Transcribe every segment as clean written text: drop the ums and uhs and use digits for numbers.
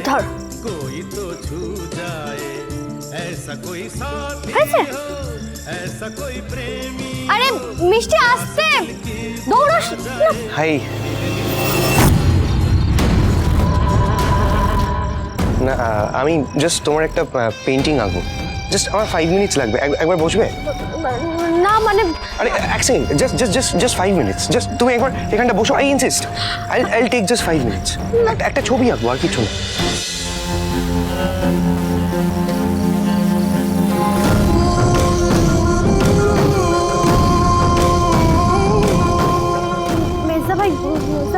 ধর আরে মিষ্টি আসছে দৌড়স হাই না আমি জাস্ট তোমার একটা পেন্টিং আঁকবো জাস্ট আমার 5 মিনিটস লাগবে একবার বসবে না মানে আরে এক সেকেন্ড জাস্ট 5 মিনিটস জাস্ট তুমি একবার এখানটা বসো I insist I'll take just 5 minutes একটা ছবি আঁকবো আর কিছু না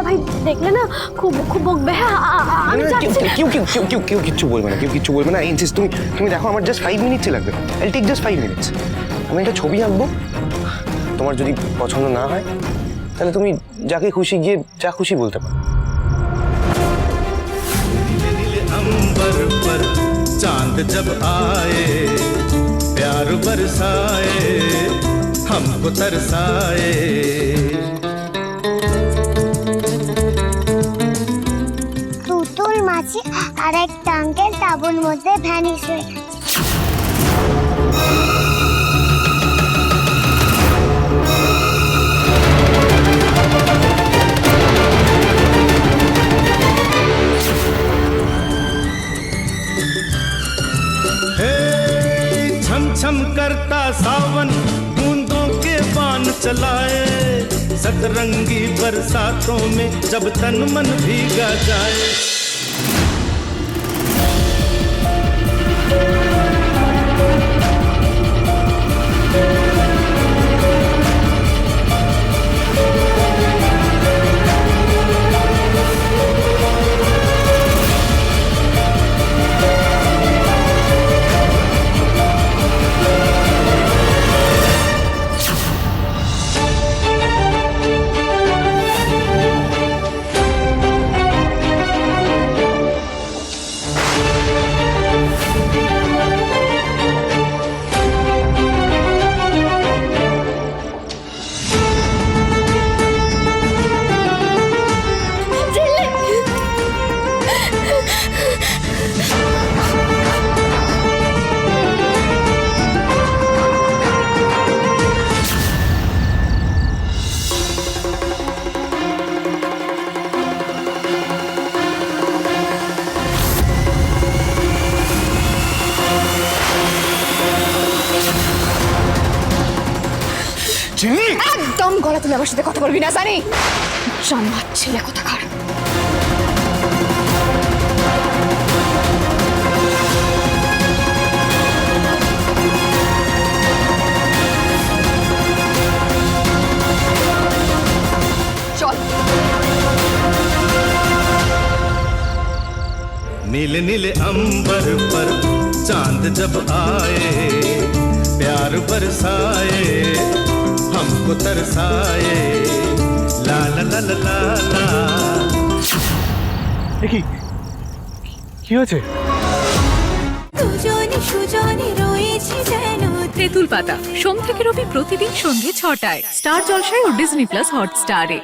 ভাই দেখলে না খুব খুব বকবে হ্যাঁ আমি কেউ কিচ্ছু বলবে না কেউ কিচ্ছু বলবে না ইনসিস্ট তুমি দেখো আমার জাস্ট 5 মিনিটসই লাগবে আইল টেক জাস্ট 5 মিনিটস আমি একটা ছবি আঁকবো তোমার যদি পছন্দ না হয় তাহলে তুমি যাকে খুশি গিয়ে যা খুশি বলতে পারো अंबर पर चांद जब आए प्यार बरसाए हमको तरसाए টুটুল মাছি আর একটা আঙ্কেল তাঁবুর মধ্যে ভ্যানিশ হয়ে গেছে छम करता सावन बूंदों के बान चलाए सतरंगी बरसातों में जब तन मन भीगा जाए একদম গলা তুলে আমার সাথে কথা বলবি না জানি জন্মার ছেলে কোথাকার চল नीले नीले अंबर पर चांद जब आए प्यार बरसाए हमको तरसाए ला ला ला ला ला ला কি হয়েছে তেঁতুল পাতা সোম থেকে রবি প্রতিদিন সন্ধ্যে ৬টায় স্টার জলসায় ও ডিজনি প্লাস হটস্টারে।